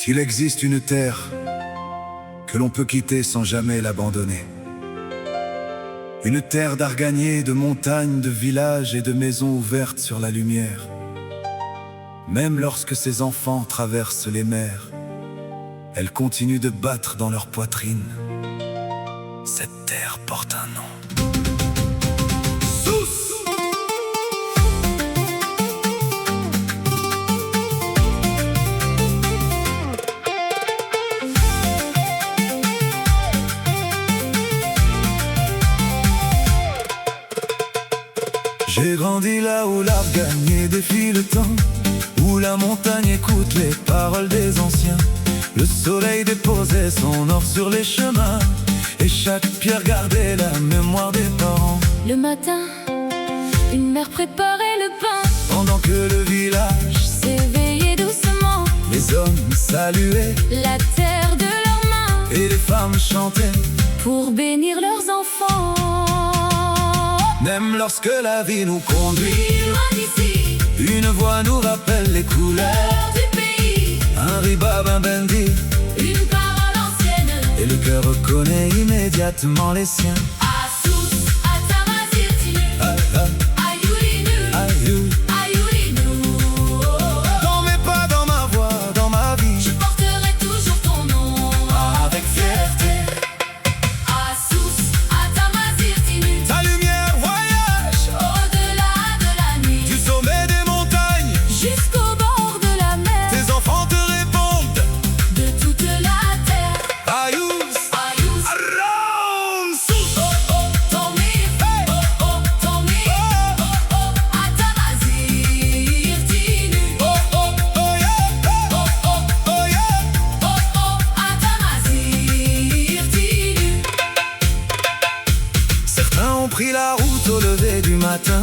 S'il existe une terre que l'on peut quitter sans jamais l'abandonner, une terre d'arganiers, de montagnes, de villages et de maisons ouvertes sur la lumière, même lorsque ses enfants traversent les mers, elle continue de battre dans leur poitrine. Cette terre porte un nom. Sousse! J'ai grandi là où l'art gagné défie le temps, où la montagne écoute les paroles des anciens. Le soleil déposait son or sur les chemins, et chaque pierre gardait la mémoire des parents. Le matin, une mère préparait le pain, Pendant que le village s'éveillait doucement. les hommes saluaient La terre de leurs mains, et les femmes chantaient. pour bénir leurs enfants. Même lorsque la vie nous conduit Loin d'ici, une voix nous rappelle les couleurs. hors du pays, Un ribab, un bendir, une parole ancienne. et le cœur reconnaît immédiatement les siens. Asous, Atamazirtinu, Ah, ah, Ayoulinu, aïe. Ayoulinu. Dans mes pas, dans ma voix, dans ma vie, Je porterai toujours ton nom avec fierté. Asous, Atamazirtinu, Ta lumière voyage au-delà de la nuit, du sommet des montagnes. jusqu'au bord de la mer, Tes enfants te répondent. de toute la terre. Aïous, Ayous, Aram, Sousse. oh oh, Tomir, oh oh, Tomir, oh oh, Atamazirtinu, Oh, oh, oh, yeah. oh oh, Oh, yeah. oh oh, Atamazirtinu. Certains ont pris la route au lever du matin,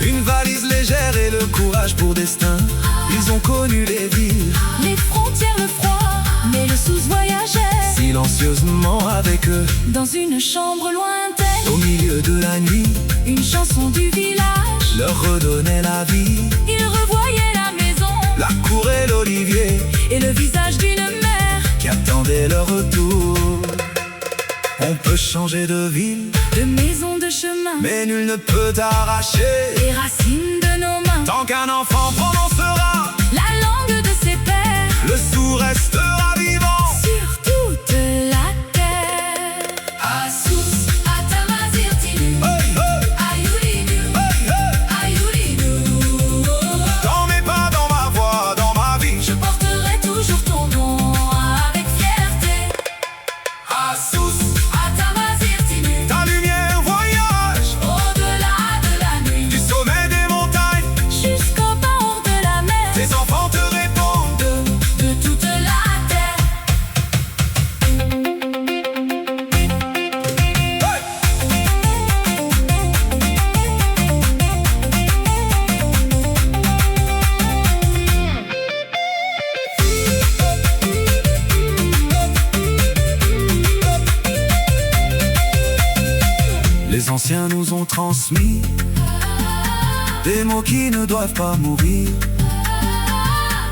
une valise légère et le courage pour destin. Ils ont connu les villes Les frontières, le froid, mais le sous voyageait silencieusement avec eux. dans une chambre lointaine. Au milieu de la nuit, Une chanson du village, leur redonnait la vie. ils revoyaient la maison La cour et l'olivier et le visage d'une mère. qui attendait leur retour. On peut changer de ville, De maison, de chemin, mais nul ne peut arracher. les racines de nos mains, Tant qu'un enfant prononcera, la langue de ses pères, le sourd restera vivant. sur toute la terre. Asous, Atamazirtinu, Hey, hey, Ayoulinu, hey, hey. Ayoulinu. Dans mes pas, dans ma voix, dans ma vie, Je porterai toujours ton nom avec fierté. Asous, Atamazirtinu, ta lumière voyage au-delà de la nuit, du sommet des montagnes. jusqu'au bord de la mer, Tes enfants te répondent. de toute la terre. Hey. Les anciens nous ont transmis des mots qui ne doivent pas mourir.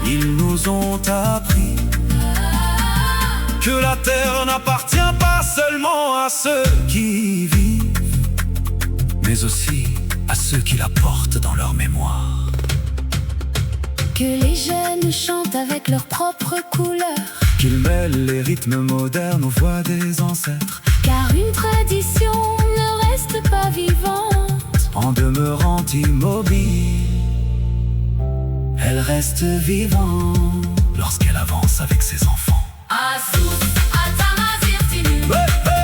Ils nous ont appris que la terre n'appartient pas seulement à ceux qui y vivent, mais aussi à ceux qui la portent dans leur mémoire. Que les jeunes chantent avec leurs propres couleurs, Qu'ils mêlent les rythmes modernes aux voix des ancêtres, car une tradition ne reste pas vivante. en demeurant immobile. Elle reste vivante lorsqu'elle avance avec ses enfants. Asous, Atamazirtinu, Hey, hey.